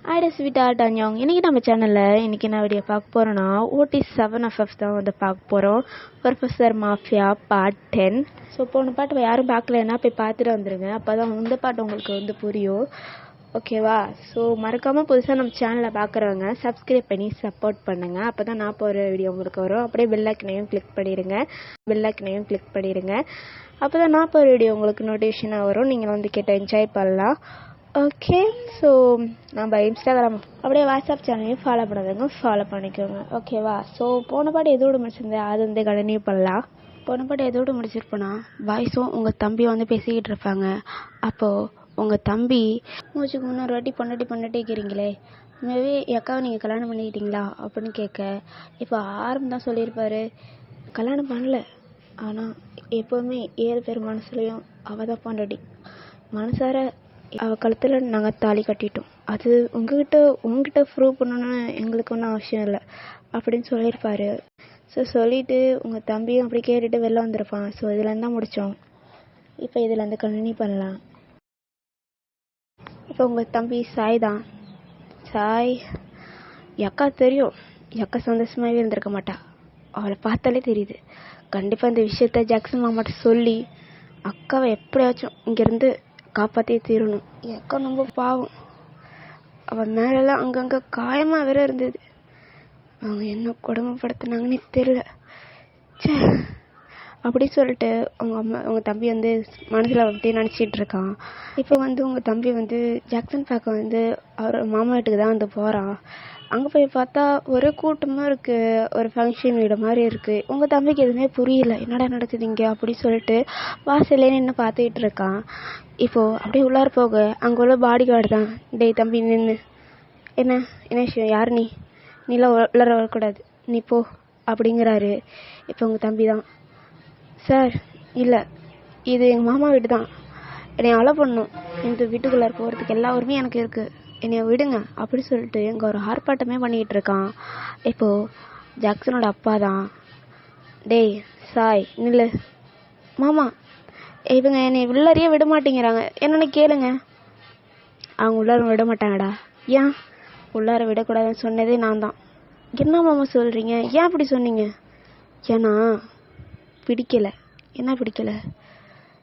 ஆட sweet add அஞ்சாங்க. இன்றைக்கி நம்ம சேனலில் இன்றைக்கி என்ன வீடியோ பார்க்க போகிறோன்னா OT7FF தான் வந்து பார்க்க போகிறோம். Professor mafia part 10. ஸோ போன பாட்டு யாரும் பார்க்கலன்னா போய் பார்த்துட்டு வந்துடுங்க. அப்போ தான் இந்த பாட்டு உங்களுக்கு வந்து புரியும். ஓகேவா? ஸோ மறக்காமல் புதுசாக நம்ம சேனலை பார்க்குறவங்க சப்ஸ்கிரைப் பண்ணி சப்போர்ட் பண்ணுங்கள். அப்போ தான் நான் போகிற வீடியோ உங்களுக்கு வரும். அப்படியே பெல் ஐக்கனையும் கிளிக் பண்ணிடுங்க. அப்போ தான் நான் போகிற வீடியோ உங்களுக்கு நோட்டிஃபிகேஷனாக வரும். நீங்கள் வந்து கேட்ட என்ஜாய் பண்ணலாம். ஓகே, ஸோ நம்ம இன்ஸ்டாகிராம் அப்படியே வாட்ஸ்அப் சேனலையும் ஃபாலோ பண்ணாதவங்க ஃபாலோ பண்ணிக்கோங்க. ஓகேவா? ஸோ போன பாட்டு எதோடு முடிச்சிருந்தேன் அது வந்து கண்டினியூ பண்ணலாம். போன பாட்டு எதோடு முடிச்சிருப்போன்னா பாய்ஸும் உங்கள் தம்பியும் வந்து பேசிக்கிட்டு இருப்பாங்க. அப்போது உங்கள் தம்பி மூச்சுக்கு முன்னொரு வாட்டி பண்ணிட்டே மேபி அக்காவை நீங்கள் கல்யாணம் பண்ணிக்கிட்டீங்களா அப்படின்னு கேட்க, இப்போ ஆரம்பம் தான் சொல்லியிருப்பாரு கல்யாணம் பண்ணல, ஆனால் எப்போவுமே 7 பேர் மனசுலையும் அவள் தான் பொண்டாட்டி, மனசார அவள் கழுத்தில் நாங்கள் தாலி கட்டிட்டோம், அது உங்ககிட்ட ப்ரூவ் பண்ணணும்னு எங்களுக்கு ஒன்றும் அவசியம் இல்லை அப்படின்னு சொல்லியிருப்பாரு. ஸோ சொல்லிவிட்டு உங்கள் தம்பியும் அப்படி கேட்டுட்டு வெளில வந்திருப்பான். ஸோ இதுலேருந்து தான் முடித்தோம். இப்போ இதுலேருந்து கண்டினியூ பண்ணலாம். இப்போ உங்கள் தம்பி சாய் அக்கா தெரியும், அக்கா சந்தோஷமாகவே இருந்திருக்க மாட்டா, அவளை பார்த்தாலே தெரியுது. கண்டிப்பாக இந்த விஷயத்த ஜாக்சன் மாமாட்ட சொல்லி அக்காவை எப்படியாச்சும் இங்கேருந்து காப்பாற்றியே தீரணும். என் அக்கா ரொம்ப பாவம், அவன் மேலெல்லாம் அங்கங்கே காயமாக வேற இருந்தது. அவங்க என்ன கொடுமைப்படுத்தினாங்கன்னு தெரியல. சே அப்படி சொல்லிட்டு உங்கள் தம்பி வந்து மனசில் அப்படி நினச்சிட்டு இருக்கான். இப்போ வந்து உங்கள் தம்பி வந்து ஜாக்சன் பார்க்க வந்து அவர் மாமா வீட்டுக்கு தான் வந்து போகிறான். அங்கே போய் பார்த்தா ஒரே கூட்டமாக இருக்குது, ஒரு ஃபங்க்ஷன் வீடு மாதிரி இருக்குது. உங்கள் தம்பிக்கு எதுவுமே புரியல, என்னடா நடக்குது இங்கே அப்படி சொல்லிட்டு வாசல்லே நின்று பார்த்துக்கிட்டு இருக்கான். இப்போது அப்படியே உள்ளார போக அங்கே உள்ள பாடி கார்டு தான், டேய் தம்பி நின்று, என்ன விஷயம், யார் நீலாம் உள்ளார வரக்கூடாது, நீ போ அப்படிங்கிறாரு. இப்போ உங்கள் தம்பி தான், சார் இல்லை இது எங்கள் மாமா வீடு தான், என்னை அலோ பண்ணணும், இந்த வீட்டுக்குள்ளார போகிறதுக்கு எல்லா உரிமையும் எனக்கு இருக்குது, என்னை விடுங்க அப்படி சொல்லிட்டு இங்கே ஒரு ஆர்ப்பாட்டமே பண்ணிக்கிட்டு இருக்கான். இப்போது ஜாக்சனோட அப்பா தான், டேய் சாய் நில்லு, மாமா இவங்க என்னை உள்ளாரையே விட மாட்டேங்கிறாங்க, என்னென்னு கேளுங்க. அவங்க உள்ளார விட மாட்டாங்கடா. ஏன் உள்ளார விடக்கூடாதுன்னு சொன்னதே நான் தான். என்ன மாமா சொல்கிறீங்க, ஏன் அப்படி சொன்னீங்க? ஏன்னா பிடிக்கலை. என்ன பிடிக்கலை?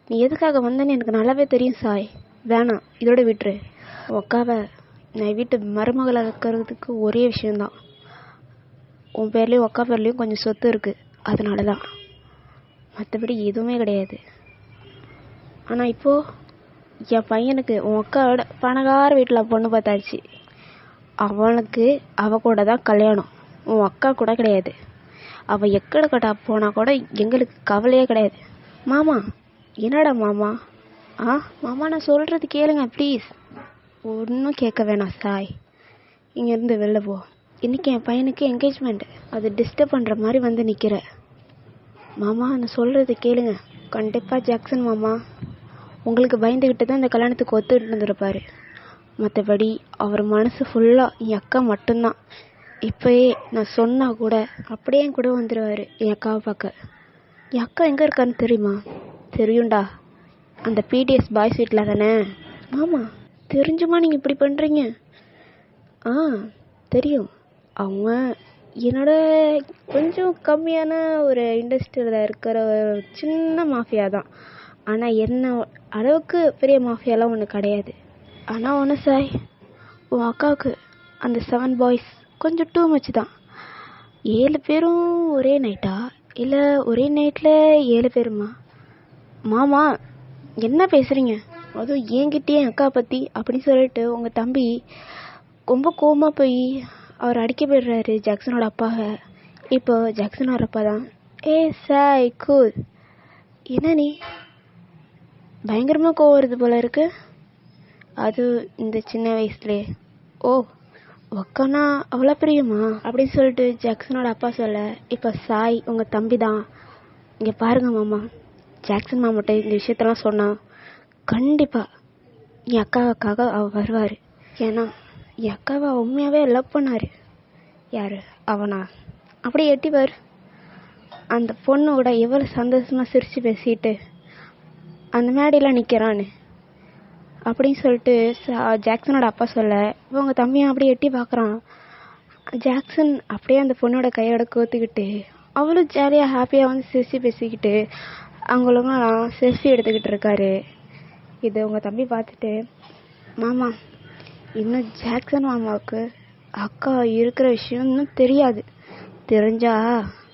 நீ எதுக்காக வந்தேன்னு எனக்கு நல்லாவே தெரியும் சாய், வேணாம் இதோட விட்டுரு. உக்காவை நான் வீட்டு மருமகளை இருக்கிறதுக்கு ஒரே விஷயந்தான், உன் பேர்லேயும் உக்கா பேர்லேயும் கொஞ்சம் சொத்து இருக்குது, அதனால தான், மற்றபடி எதுவுமே கிடையாது. ஆனால் இப்போது என் பையனுக்கு உன் அக்காவோட பணக்கார வீட்டில் பொண்ணு பார்த்தாச்சு, அவனுக்கு அவ கூட தான் கல்யாணம், உன் அக்கா கூட கிடையாது. அவள் எக்கட கட்டா போனால் கூட எங்களுக்கு கவலையே கிடையாது. மாமா என்னடா மாமா? மாமா நான் சொல்கிறது கேளுங்க ப்ளீஸ். ஒன்றும் கேட்க வேணாம் சாய், இங்கேருந்து வெளில போ. இன்றைக்கி என் பையனுக்கு என்கேஜ்மெண்ட், அது டிஸ்டர்ப் பண்ணுற மாதிரி வந்து நிற்கிற. மாமா நான் சொல்கிறது கேளுங்க. கண்டிப்பாக ஜாக்சன் மாமா உங்களுக்கு பயந்துக்கிட்டு தான் இந்த கல்யாணத்துக்கு ஒத்துக்கிட்டு இருந்திருப்பார், மற்றபடி அவர் மனசு ஃபுல்லாக என் அக்கா மட்டும்தான். இப்போயே நான் சொன்னால் கூட அப்படியே என் கூட வந்துடுவார் என் அக்காவை பார்க்க. என் அக்கா எங்கே இருக்கான்னு தெரியுமா? தெரியும்டா, அந்த பிடிஎஸ் பாய்ஸ் வீட்டில் தானே. மாமா தெரிஞ்சுமா நீங்கள் இப்படி பண்ணுறீங்க? தெரியும், அவங்க என்னோட கொஞ்சம் கம்மியான ஒரு இண்டஸ்ட்ரியில் இருக்கிற ஒரு சின்ன மாஃபியா தான், ஆனால் என்ன அளவுக்கு பெரிய மாஃபியாலாம் ஒன்று கிடையாது. ஆனால் ஒன்று சாய், உன் அக்காவுக்கு அந்த 7 பாய்ஸ் கொஞ்சம் டூ மச் தான். 7 பேரும் ஒரே நைட்டா, இல்லை ஒரே நைட்டில் 7 பேருமா? மாமா என்ன பேசுகிறீங்க, அதுவும் என்கிட்டயே என் அக்கா பற்றி அப்படின்னு சொல்லிட்டு உங்கள் தம்பி ரொம்ப கோவமாக போய் அவர் அடிக்க போயிடுறாரு ஜாக்சனோட அப்பாவை. இப்போ ஜாக்சனோட அப்பா தான், சாய் கூல், என்ன நீ பயங்கரமாக கோவம் வருது போல இருக்கு, அது இந்த சின்ன வயசுலே. ஓ ஒக்கானா அவ்வளோ பிரியுமா அப்படின்னு சொல்லிட்டு ஜாக்சனோட அப்பா சொல்ல, இப்போ சாய் உங்கள் தம்பி தான், இங்கே பாருங்க மாமா, ஜாக்சன் மாமாட்ட இந்த விஷயத்தெல்லாம் சொன்னால் கண்டிப்பாக என் அக்காவுக்காக அவர் வருவார். ஏன்னா என் அக்காவை உண்மையாகவே லவ் பண்ணார். யார் அவனா? அப்படியே எட்டிவார், அந்த பொண்ணோட எவ்வளோ சந்தோஷமாக சிரித்து பேசிட்டு அந்த மேடையில் நிற்கிறான்னு அப்படின்னு சொல்லிட்டு ஜாக்சனோட அப்பா சொல்ல இவங்க தம்பியை அப்படியே எட்டி பார்க்குறான். ஜாக்சன் அப்படியே அந்த பொண்ணோட கையோட கோத்துக்கிட்டு அவளும் ஜாலியாக ஹாப்பியாக வந்து சிரிச்சு பேசிக்கிட்டு அவங்களும் செல்ஃபி எடுத்துக்கிட்டு இருக்காரு. இது உங்கள் தம்பி பார்த்துட்டு, மாமா இன்னும் ஜாக்சன் மாமாவுக்கு அக்கா இருக்கிற விஷயம் இன்னும் தெரியாது, தெரிஞ்சா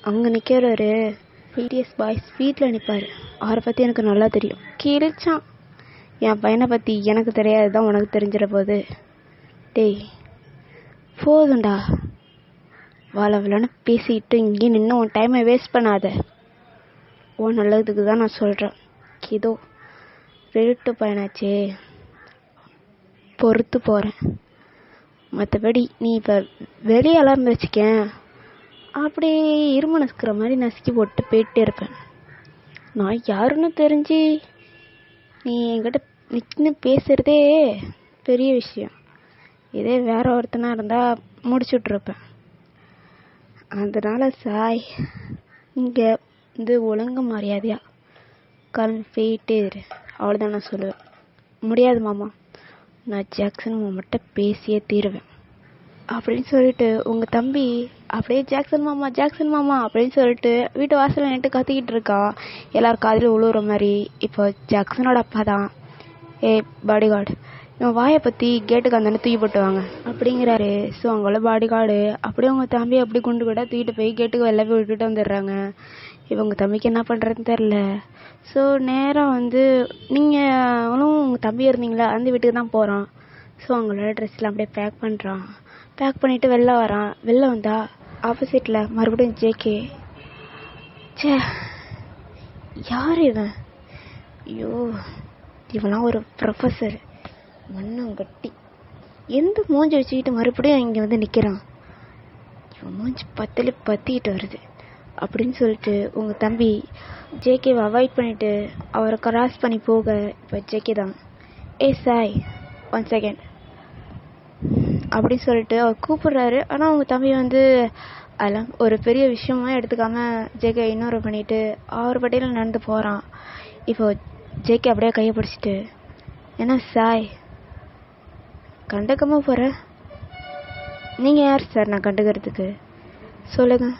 அங்கே நிற்கிறவர் பிடிஎஸ் பாய்ஸ் வீட்டில் நிற்பார், அவரை பற்றி எனக்கு நல்லா தெரியும், கிழிச்சான் என் பையனை பற்றி எனக்கு தெரியாது தான் உனக்கு தெரிஞ்சிட போகுது. டேய் போதுண்டா, வாழன்னு பேசிக்கிட்டு இங்கே நின்று உன் டைமை வேஸ்ட் பண்ணாத. உன் நல்லதுக்கு தான் நான் சொல்கிறேன். இதோ திருட்டு பையனாச்சே, பொறுத்து போகிறேன். மற்றபடி நீ இப்போ வெளியெல்லாம் இருந்து வச்சுக்கேன், அப்படியே இரும்பு நசுக்கிற மாதிரி நசுக்கி போட்டு போயிட்டே இருப்பேன். நான் யாருன்னு தெரிஞ்சு நீ என்கிட்ட நின்று பேசுகிறதே பெரிய விஷயம். இதே வேற ஒருத்தனாக இருந்தால் முடிச்சுட்ருப்பேன். அதனால் சாய் இங்கே வந்து ஒழுங்கு மரியாதையா கிளம்பி போயிட்டே இரு, அவ்வளோதான் நான் சொல்லுவேன். முடியாது மாமா, நான் ஜாக்சன் மாமாட்ட பேசியே தீருவேன் அப்படின்னு சொல்லிட்டு உங்கள் தம்பி அப்படியே ஜாக்சன் மாமா அப்படின்னு சொல்லிட்டு வீட்டு வாசலில் நின்று கத்திக்கிட்டு இருக்கான், எல்லாரும் காதில் உழுவுற மாதிரி. இப்போ ஜாக்சனோட அப்பா தான், பாடி கார்டு இவன் வாயை பற்றி கேட்டுக்கு அந்த தூக்கி போட்டுவாங்க அப்படிங்கிறாரு. ஸோ அவங்கள பாடி கார்டு அப்படியே அவங்க தம்பி அப்படி குண்டு கூட தூக்கிட்டு போய் கேட்டுக்கு வெளில போய் விட்டுட்டு வந்துடுறாங்க. இவங்க தம்பிக்கு என்ன பண்ணுறதுன்னு தெரில. ஸோ நேராக வந்து நீங்களும் உங்கள் தம்பி இருந்தீங்களா அந்த வீட்டுக்கு தான் போகிறான். ஸோ அவங்களோட ட்ரெஸ்லாம் அப்படியே பேக் பண்ணுறான். பேக் பண்ணிவிட்டு வெளில வரான். வெளில வந்தா ஆப்போசிட்டில் மறுபடியும் ஜேகே. யார் இவன்? ஐயோ, இவெல்லாம் ஒரு ப்ரொஃபஸர் மண்ணங்கட்டி, எந்த மூஞ்சி வச்சுக்கிட்டு மறுபடியும் இங்கே வந்து நிற்கிறான். இவன் மூஞ்சி பத்திக்கிட்டு வருது அப்படின்னு சொல்லிட்டு உங்கள் தம்பி ஜேகேவை அவாய்ட் பண்ணிவிட்டு அவரை கிராஸ் பண்ணி போக இப்போ ஜேகே தான், சாய் 1 செகண்ட் அப்படின்னு சொல்லிட்டு அவர் கூப்பிடுறாரு. ஆனால் அவங்க தம்பி வந்து அதெல்லாம் ஒரு பெரிய விஷயமா எடுத்துக்காம ஜேகே இன்னொரு பண்ணிட்டு அவர் பட்டியலில் நடந்து போகிறான். இப்போ ஜேகே அப்படியே கையை பிடிச்சிட்டு, என்ன சாய் கண்டுக்காம போகிற? நீங்கள் யார் சார் நான் கண்டுக்கிறதுக்கு? சொல்லுங்கள்,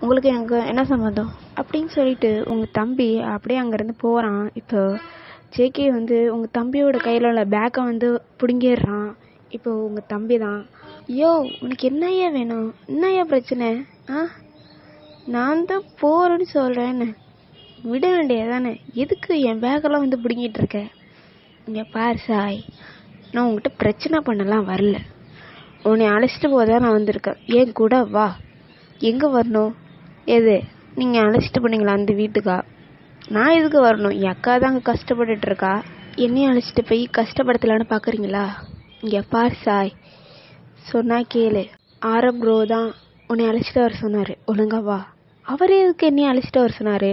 உங்களுக்கு எனக்கு என்ன சம்மந்தம் அப்படின்னு சொல்லிட்டு உங்கள் தம்பி அப்படியே அங்கேருந்து போகிறான். இப்போ ஜேகே வந்து உங்கள் தம்பியோட கையில் உள்ள பேக்கை வந்து பிடுங்கிடுறான். இப்போ உங்கள் தம்பி தான், ஐயோ உனக்கு என்னையா வேணும், என்னையா பிரச்சனை? நான் தான் போகிறேன்னு சொல்கிறேன்னு விட வேண்டியதானே, எதுக்கு என் பேக்கெல்லாம் வந்து பிடுங்கிட்டு இருக்க? இங்கே பாரு சாய், நான் உங்ககிட்ட பிரச்சனை பண்ணலாம் வரல, உன்னை அழைச்சிட்டு போதான் நான் வந்திருக்கேன். ஏன் கூட வா. எங்கே வரணும்? எது நீங்கள் அழைச்சிட்டு போனீங்களா அந்த வீட்டுக்கா? நான் எதுக்கு வரணும்? என் அக்கா தான் அங்கே கஷ்டப்பட்டுட்டு இருக்கா, என்னையும் அழைச்சிட்டு போய் கஷ்டப்படுத்தலான்னு பார்க்குறீங்களா? இங்கே பார் சாய், சொன்னா கேளு, ஆரம் ப்ரோ தான் உன்னை அழைச்சிட்டு வர சொன்னார், ஒழுங்கா வா. அவர் எதுக்கு என்னையும் அழைச்சிட்டு வர சொன்னார்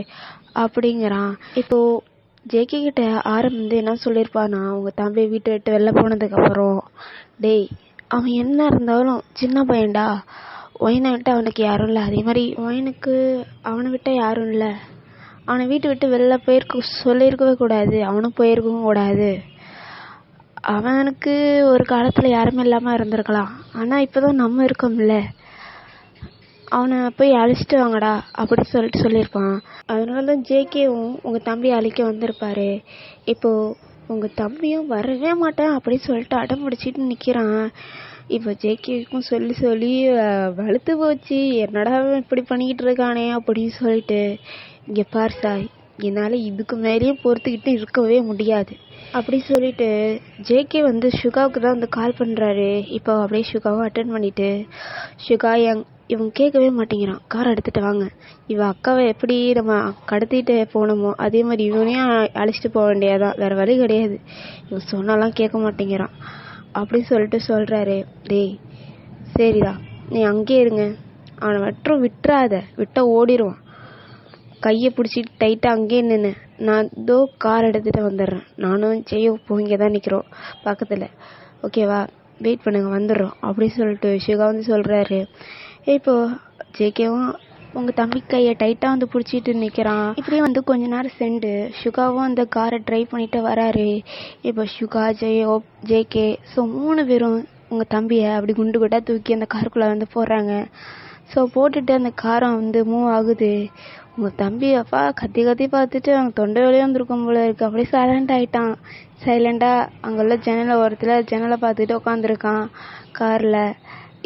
அப்படிங்கிறான். இப்போது ஜேகே கிட்ட ஆரம் வந்து என்ன சொல்லியிருப்பானா, உங்கள் தம்பி வீட்டை விட்டு வெளில போனதுக்கப்புறம், டேய் அவன் என்ன இருந்தாலும் சின்ன பையன்டா, ஒயினை விட்டு அவனுக்கு யாரும் இல்லை, அதே மாதிரி ஒயினுக்கு அவனை விட்டால் யாரும் இல்லை, அவனை வீட்டை விட்டு வெளில சொல்லியிருக்கவே கூடாது, அவனும் போயிருக்கவும் கூடாது. அவனுக்கு ஒரு காலத்தில் யாருமே இல்லாமல் இருந்திருக்கலாம், ஆனால் இப்போ தான் நம்ம இருக்கோம்ல, அவனை போய் அழைச்சிட்டு வாங்கடா அப்படி சொல்லிட்டு சொல்லியிருப்பான். அதனால தான் ஜேகேவும் உங்கள் தம்பியை அழைக்க வந்திருப்பாரு. இப்போது உங்கள் தம்பியும் வரவே மாட்டேன் அப்படின்னு சொல்லிட்டு அடம் பிடிச்சிட்டு நிற்கிறான். இப்போ ஜேகேவுக்கும் சொல்லி சொல்லி வலுத்து போச்சு, என்னடா இப்படி பண்ணிக்கிட்டு இருக்கானே அப்படின்னு சொல்லிட்டு. இங்கே பார் சாய், என்னால் இதுக்கு மேலேயும் பொறுத்துக்கிட்டு இருக்கவே முடியாது அப்படி சொல்லிட்டு ஜேகே வந்து சுகாவுக்கு தான் வந்து கால் பண்ணுறாரு. இப்போ அப்படியே சுகாவும் அட்டன் பண்ணிவிட்டு, சுகா இவன் கேட்கவே மாட்டேங்கிறான், கார் எடுத்துகிட்டு வாங்க, இவன் அக்காவை எப்படி நம்ம கடத்திட்டு போனோமோ அதே மாதிரி இவனையும் அழைச்சிட்டு போக வேண்டியதான், வேறு வழி கிடையாது, இவன் சொன்னாலாம் கேட்க மாட்டேங்கிறான் அப்படின்னு சொல்லிட்டு சொல்கிறாரு. டேய் சரிடா, நீ அங்கேயே இருங்க, அவனை மட்டும் விட்டுறாத, விட்டால் ஓடிடுவான், கையை பிடிச்சிட்டு டைட்டாக அங்கேயே நின்று, நான் இதோ கார் எடுத்துகிட்டு வந்துடுறேன், நானும் ஜெயோ இங்கே தான் நிற்கிறோம் பக்கத்தில், ஓகேவா, வெயிட் பண்ணுங்க வந்துடுறோம் அப்படின்னு சொல்லிட்டு சுகா வந்து சொல்கிறாரு. இப்போது ஜேகேவும் உங்கள் தம்பி கையை டைட்டாக வந்து பிடிச்சிட்டு நிற்கிறான். இப்படியே வந்து கொஞ்ச நேரம் சென்று சுகாவும் அந்த காரை ட்ரைவ் பண்ணிட்டு வராரு. இப்போ சுகா, ஜேகே ஸோ 3 பேரும் உங்கள் தம்பியை அப்படி குண்டு குட்டாக தூக்கி அந்த காருக்குள்ளே வந்து போடுறாங்க. ஸோ போட்டுட்டு அந்த காரை வந்து மூவ் ஆகுது. உங்கள் தம்பி அப்பா கத்தி கத்தி பார்த்துட்டு அவங்க தொண்டை வழியாக வந்துருக்கும் போல இருக்குது. அப்படியே சைலண்ட் ஆகிட்டான். சைலண்டாக அங்குள்ள ஜன்னலை பார்த்துட்டு உட்காந்துருக்கான் காரில்.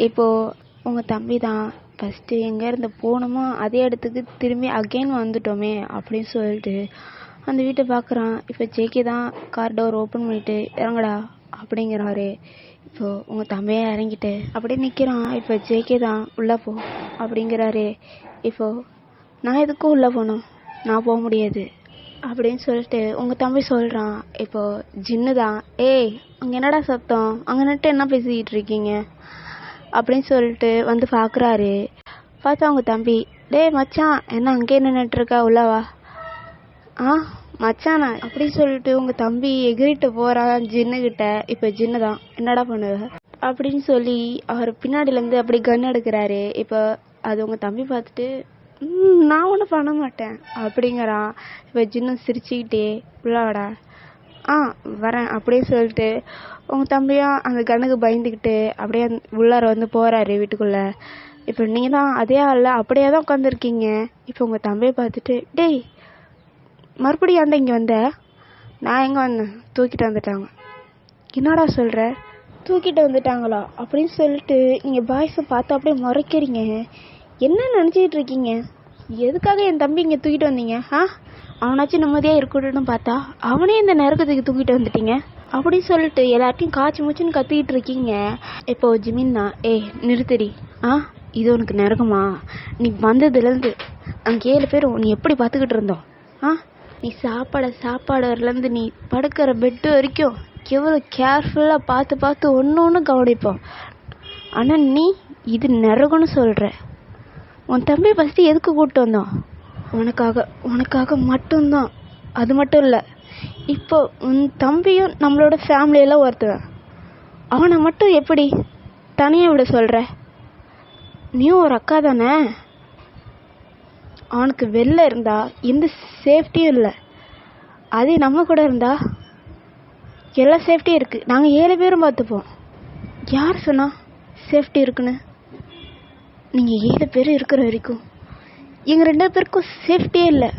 இப்போது உங்கள் தம்பி தான் ஃபஸ்ட்டு எங்கேருந்து போகணுமோ அதே இடத்துக்கு திரும்பி அகெயின் வந்துட்டோமே அப்படின்னு சொல்லிட்டு அந்த வீட்டை பார்க்குறான். இப்போ ஜேகே தான் கார் டோர் ஓப்பன் பண்ணிவிட்டு இறங்கடா அப்படிங்கிறாரு. இப்போது உங்கள் தம்பியே இறங்கிட்டு அப்படியே நிற்கிறான். இப்போ ஜேகே தான் உள்ளே போ அப்படிங்கிறாரு. இப்போது நான் எதுக்கும் உள்ளே போகணும், நான் போக முடியாது அப்படின்னு சொல்லிட்டு உங்கள் தம்பி சொல்கிறான். இப்போது ஜின்னு தான் ஏய் அங்கே என்னடா சத்தம், அங்கே நட்டு என்ன பேசிக்கிட்டு இருக்கீங்க அப்படின்னு சொல்லிட்டு வந்து பார்க்குறாரு. பார்த்தா அவங்க தம்பி டேய் மச்சான் என்ன அங்கேயே நின்றுட்டுருக்கா உள்ளவா மச்சானா அப்படின்னு சொல்லிட்டு உங்கள் தம்பி எகிரிட்டு போகிறான் ஜின்னுக்கிட்ட. இப்போ ஜின்னு தான் என்னடா பண்ணுவ அப்படின்னு சொல்லி அவர் பின்னாடியிலேருந்து அப்படி கன் எடுக்கிறாரு. இப்போ அது உங்கள் தம்பி பார்த்துட்டு நான் ஒன்றும் பண்ண மாட்டேன் அப்படிங்கிறான். இப்போ ஜின்னு சிரிச்சுக்கிட்டே உள்ளவாடா வரேன் அப்படின்னு சொல்லிட்டு உங்கள் தம்பியும் அந்த கண்ணுக்கு பயந்துக்கிட்டு அப்படியே உள்ளார வந்து போகிறாரு வீட்டுக்குள்ளே. இப்போ நீங்கள் தான் அதே ஆள் அப்படியே தான் உட்காந்துருக்கீங்க. இப்போ உங்கள் தம்பியை பார்த்துட்டு டேய் மறுபடியும் ஏன்டா இங்கே வந்த, நான் எங்கே வந்தேன், தூக்கிட்டு வந்துட்டாங்க. என்னடா சொல்கிற, தூக்கிட்டு வந்துட்டாங்களா அப்படின்னு சொல்லிட்டு நீங்கள் பாய்ஸை பார்த்து அப்படியே முறைக்கிறீங்க. என்ன நினச்சிக்கிட்டு இருக்கீங்க, எதுக்காக என் தம்பி இங்கே தூக்கிட்டு வந்தீங்க அவனாச்சும் நிம்மதியாக இருக்கணும்னு பார்த்தா அவனே இந்த நரகத்துக்கு தூக்கிட்டு வந்துட்டீங்க அப்படின்னு சொல்லிட்டு எல்லாத்தையும் காய்ச்சி மூச்சுன்னு கத்திக்கிட்டு இருக்கீங்க. இப்போ ஜிமின்னா நிறுத்தடி, இது உனக்கு நரகமா, நீ வந்ததுலேருந்து அங்கே 7 பேர் நீ எப்படி பார்த்துக்கிட்டு இருந்தோம், நீ சாப்பாடுலேருந்து நீ படுக்கிற பெட்டு வரைக்கும் எவ்வளோ கேர்ஃபுல்லாக பார்த்து ஒன்று கவனிப்போம். ஆனால் நீ இது நரகம்னு சொல்கிற. உன் தம்பி ஃபஸ்ட்டு எதுக்கு கூப்பிட்டு வந்தோம், உனக்காக மட்டும்தான். அது மட்டும் இல்லை, இப்போ உன் தம்பியும் நம்மளோட ஃபேமிலியெல்லாம் ஒருத்தவன், அவனை மட்டும் எப்படி தனியாக விட சொல்கிற, நீயும் ஒரு அக்கா தானே. அவனுக்கு வெளில இருந்தா எந்த சேஃப்டியும் இல்லை, அதே நம்ம கூட இருந்தா எல்லா சேஃப்டியும் இருக்குது. நாங்கள் 7 பேரும் பார்த்துப்போம். யார் சொன்னா சேஃப்டி இருக்குன்னு, நீங்கள் 7 பேர் இருக்கிற வரைக்கும் எங்கள் 2 பேருக்கும் சேஃப்டியே இல்லை.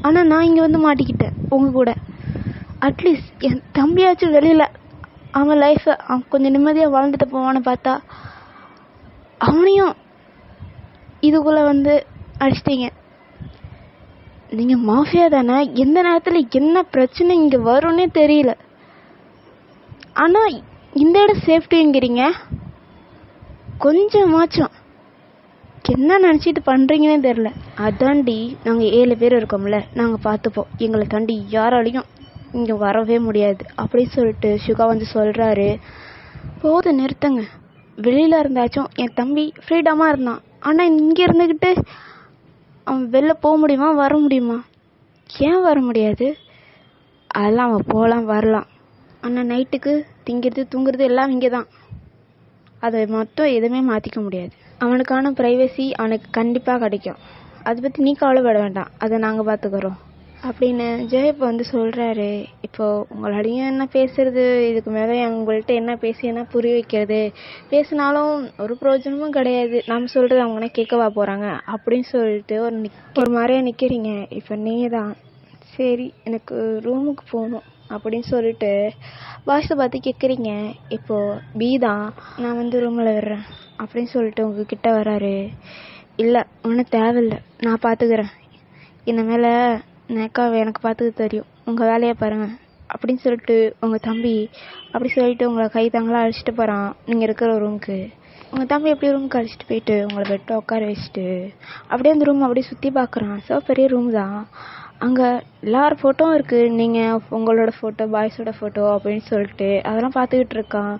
ஆனால் நான் இங்கே வந்து மாட்டிக்கிட்டேன் உங்கள் கூட. அட்லீஸ்ட் என் தம்பியாச்சும் வெளியில் அவன் லைஃப்பை அவன் கொஞ்சம் நிம்மதியாக வாழ்ந்துட்டு போவான்னு பார்த்தா அவனையும் இதுக்குள்ளே வந்து அடிச்சிட்டிங்க. நீங்கள் மாஃபியா தானே, எந்த நேரத்தில் என்ன பிரச்சனை இங்கே வரும்னே தெரியல. ஆனால் இந்த இடம் சேஃப்டிங்கிறீங்க, கொஞ்சமாச்சும் என்ன நினச்சிட்டு பண்ணுறீங்கன்னே தெரில. அதாண்டி நாங்கள் 7 பேர் இருக்கோம்ல, நாங்கள் பார்த்துப்போம், எங்களை தாண்டி யாராலையும் இங்கே வரவே முடியாது அப்படின்னு சொல்லிட்டு சுகா வந்து சொல்கிறாரு. போதும் நிறுத்துங்க, வெளியில் இருந்தாச்சும் என் தம்பி ஃப்ரீடமாக இருந்தான். ஆனால் இங்கே இருந்துக்கிட்டு அவன் வெளில போக முடியுமா, வர முடியுமா, ஏன் வர முடியாது, அதெல்லாம் அவன் போகலாம் வரலாம். ஆனால் நைட்டுக்கு திங்கிறது தூங்குறது எல்லாம் இங்கே தான், அதை மட்டும் எதுவுமே மாற்றிக்க முடியாது. அவனுக்கான ப்ரைவசி அவனுக்கு கண்டிப்பாக கிடைக்கும், அதை பற்றி நீ கவலைப்பட வேண்டாம், அதை நாங்கள் பார்த்துக்குறோம் அப்படின்னு ஜெயப் வந்து சொல்கிறாரு. இப்போது உங்களாலையும் என்ன பேசுறது, இதுக்கு மேலே உங்கள்கிட்ட என்ன பேசி என்ன புரிய வைக்கிறது, பேசினாலும் ஒரு பிரயோஜனமும் கிடையாது, நம்ம சொல்கிறது அவங்க என்ன கேட்கவா போகிறாங்க அப்படின்னு சொல்லிட்டு ஒரு மாதிரியாக நிற்கிறீங்க. இப்போ நீங்கள் தான் சரி எனக்கு ரூமுக்கு போகணும் அப்படின்னு சொல்லிட்டு பாய்ஸை பார்த்து கேட்குறீங்க. இப்போது பி தான் நான் வந்து ரூமில் விடுறேன் அப்படின்னு சொல்லிட்டு உங்ககிட்ட வராரு. இல்லை ஒன்றும் தேவையில்லை, நான் பார்த்துக்கிறேன், இனிமேல் நேக்காவை எனக்கு பார்த்துக்க தெரியும், உங்கள் வேலையை பாருங்கள் அப்படின்னு சொல்லிட்டு உங்கள் தம்பி அப்படி சொல்லிட்டு உங்களை கை தாங்களாக அழைச்சிட்டு போகிறான் நீங்கள் இருக்கிற ரூமுக்கு. உங்கள் தம்பி எப்படி ரூமுக்கு அழைச்சிட்டு போயிட்டு உங்களை பெட்டை உட்கார வச்சுட்டு அப்படியே அந்த ரூம் அப்படியே சுற்றி பார்க்குறான். ஸோ பெரிய ரூம் தான், அங்கே எல்லார் ஃபோட்டோவும் இருக்குது, நீங்கள் உங்களோட ஃபோட்டோ பாய்ஸோட ஃபோட்டோ அப்படின்னு சொல்லிட்டு அதெல்லாம் பார்த்துக்கிட்டு இருக்கான்.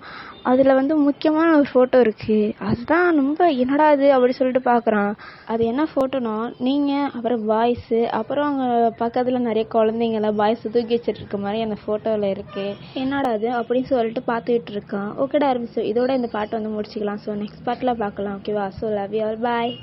அதில் வந்து முக்கியமான ஒரு ஃபோட்டோ இருக்குது, அதுதான் ரொம்ப என்னடா அது அப்படி சொல்லிட்டு பார்க்குறான். அது என்ன ஃபோட்டோனா நீங்கள் அப்புறம் பாய்ஸு அப்புறம் அங்கே பக்கத்தில் நிறைய குழந்தைங்கள பாய்ஸ் தூக்கி வச்சுட்டு இருக்க மாதிரி அந்த ஃபோட்டோவில் இருக்குது, என்னடா அது அப்படின்னு சொல்லிட்டு பார்த்துக்கிட்டு இருக்கான். ஓகேடா ஆரம்பிச்சு இதோட இந்த பாட்டை வந்து முடிச்சுக்கலாம். ஸோ நெக்ஸ்ட் பார்ட்டில் பார்க்கலாம். ஓகேவா? So love you all, bye.